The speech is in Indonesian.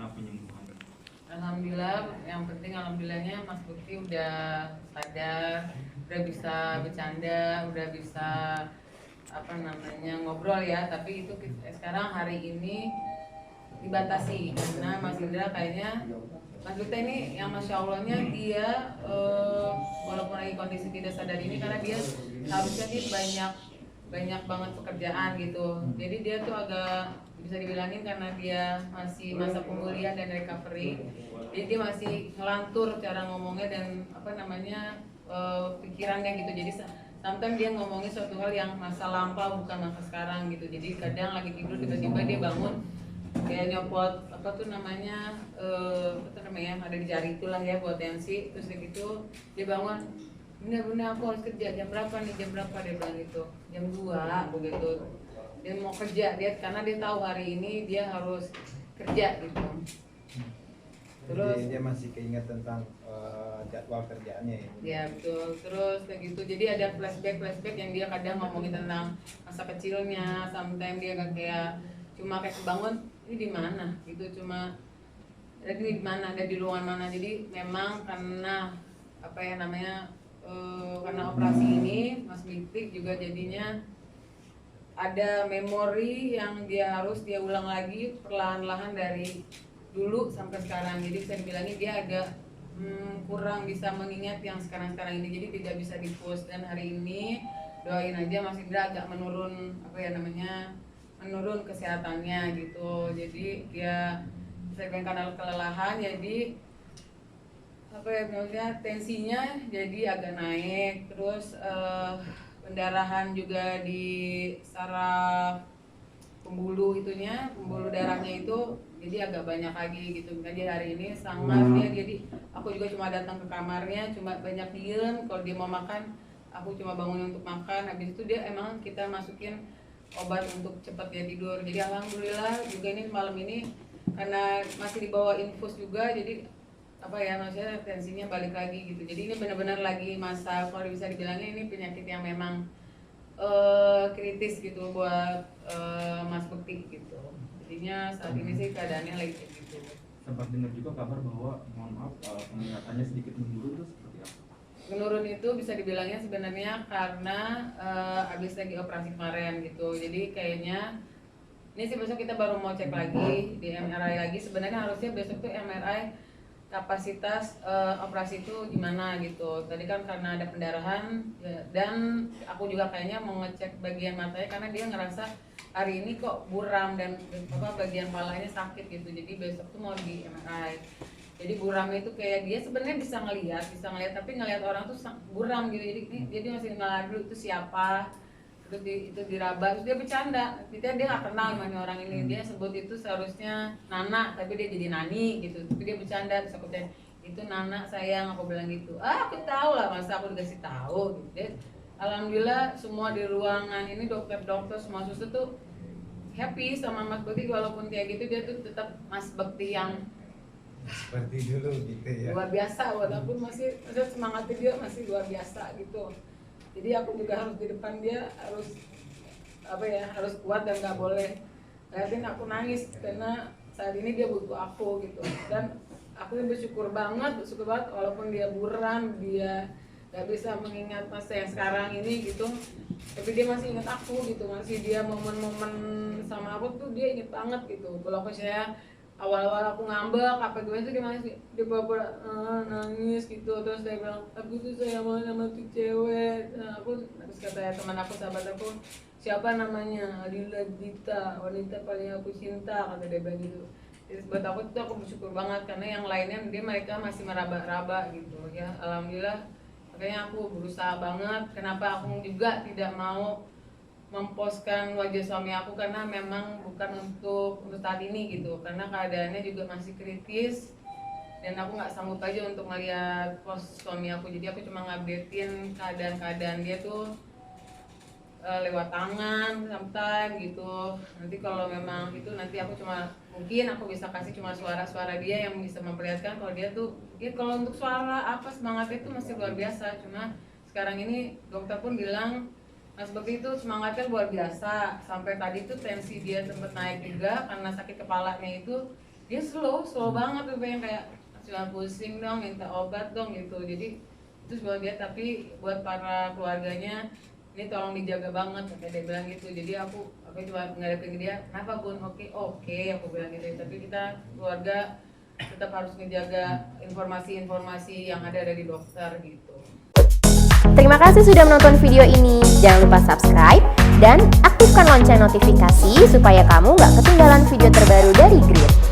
bagaimana penyembuhan? Alhamdulillah, yang penting alhamdulillahnya Mas Bukti udah sadar, udah bisa bercanda, udah bisa ngobrol ya. Tapi itu sekarang hari ini dibatasi karena Mas Indra kayaknya Mas Bukti ini yang masya Allahnya dia walaupun lagi kondisi tidak sadar ini karena dia harusnya dia banyak banget pekerjaan gitu. Jadi dia tuh agak bisa dibilangin karena dia masih masa pemulihan dan recovery. Jadi dia masih ngelantur cara ngomongnya dan pikirannya gitu. Jadi sometimes dia ngomongin suatu hal yang masa lampau bukan masa sekarang gitu. Jadi kadang lagi tidur tiba-tiba dia bangun kayak nyopot ada di jari itulah ya buat tensi. Terus gitu dia bangun, bener-bener aku harus kerja jam berapa dia bilang gitu, jam 2 begitu dia mau kerja karena dia tahu hari ini dia harus kerja gitu. Terus dia masih keinget tentang jadwal kerjaannya ya. Ya betul, terus kayak gitu jadi ada flashback yang dia kadang ngomongin tentang masa kecilnya. Sometimes dia kayak cuma kayak kebangun ini di mana gitu, cuma ada di mana, ada di ruangan mana. Jadi memang karena karena operasi ini Mas Miktik juga jadinya ada memori yang dia ulang lagi perlahan-lahan dari dulu sampai sekarang. Jadi bisa dibilangin dia agak kurang bisa mengingat yang sekarang ini, jadi tidak bisa di-push. Dan hari ini doain aja Mas Indra agak menurun menurun kesehatannya gitu. Jadi dia bisa karena kelelahan, jadi tensinya jadi agak naik, terus pendarahan juga di saraf pembuluh darahnya itu jadi agak banyak lagi gitu. Jadi hari ini sangat jadi aku juga cuma datang ke kamarnya, cuma banyak diem. Kalau dia mau makan, aku cuma bangun untuk makan. Habis itu dia emang kita masukin obat untuk cepat dia tidur. Jadi alhamdulillah juga ini malam ini karena masih dibawa infus juga, jadi maksudnya tensinya balik lagi gitu. Jadi ini benar-benar lagi masa kalau bisa dibilangnya ini penyakit yang memang kritis gitu buat Mas Bukti gitu. Jadinya saat ini sih keadaannya lagi kayak gitu. Sempat dengar juga kabar bahwa mohon maaf penglihatannya sedikit menurun, itu seperti apa? Menurun itu bisa dibilangnya sebenarnya karena habis lagi operasi kemarin gitu. Jadi kayaknya ini sih besok kita baru mau cek lagi di MRI lagi. Sebenarnya harusnya besok tuh MRI kapasitas operasi itu gimana gitu. Tadi kan karena ada pendarahan dan aku juga kayaknya mau ngecek bagian matanya karena dia ngerasa hari ini kok buram dan bagian palanya sakit gitu. Jadi besok tuh mau di MRI. Jadi buram itu kayak dia sebenarnya bisa ngelihat tapi ngelihat orang tuh buram gitu. Jadi dia masih ngadu itu siapa, terus itu diraba, terus dia bercanda. Dia nggak kenal sama orang ini, dia sebut itu seharusnya Nana tapi dia jadi Nani gitu. Tapi dia bercanda, terus aku bilang itu Nana sayang, aku bilang gitu. Aku tahu lah, masa aku dikasih tahu gitu. Alhamdulillah semua di ruangan ini dokter semua suster tuh happy sama Mas Bekti. Walaupun kayak gitu dia tuh tetap Mas Bekti yang seperti dulu gitu ya, luar biasa. Walaupun masih semangatnya dia masih luar biasa gitu. Jadi aku juga harus di depan dia harus kuat dan nggak boleh liatin aku nangis karena saat ini dia butuh aku gitu. Dan aku bersyukur banget walaupun dia buram, dia nggak bisa mengingat masa yang sekarang ini gitu, tapi dia masih ingat aku gitu. Masih dia momen-momen sama aku tuh dia inget banget gitu. Kalau saya awal-awal aku ngambek gimana tuh dia masih nangis gitu. Terus dia bilang aku tuh sayang banget sama tuh cewek. Terus kata teman aku, sahabat aku, siapa namanya, Adila Dita, wanita paling aku cinta, kata dia bilang gitu. Jadi buat aku tuh aku bersyukur banget karena yang lainnya mereka masih meraba-raba gitu ya. Alhamdulillah, makanya aku berusaha banget. Kenapa aku juga tidak mau memposkan wajah suami aku karena memang bukan untuk saat ini gitu, karena keadaannya juga masih kritis dan aku nggak sanggup aja untuk melihat pos suami aku. Jadi aku cuma ngupdatein keadaan dia tuh lewat tangan sometimes gitu. Nanti kalau memang itu nanti aku mungkin aku bisa kasih cuma suara-suara dia yang bisa memperlihatkan kalau dia tuh kalau untuk suara semangatnya itu masih luar biasa. Cuma sekarang ini dokter pun bilang Mas Bekti itu semangatnya luar biasa. Sampai tadi tuh tensi dia sempat naik juga karena sakit kepalanya itu. dia slow banget tuh, yang kayak cuma pusing dong, minta obat dong gitu. Jadi itu buat dia, tapi buat para keluarganya ini tolong dijaga banget, kayak dia bilang gitu. Jadi aku cuma ngadepin ke dia, kenapa Bun? Oke, aku bilang gitu. Tapi kita keluarga tetap harus ngejaga informasi-informasi yang ada dari dokter gitu. Terima kasih sudah menonton video ini. Jangan lupa subscribe dan aktifkan lonceng notifikasi supaya kamu nggak ketinggalan video terbaru dari Grit.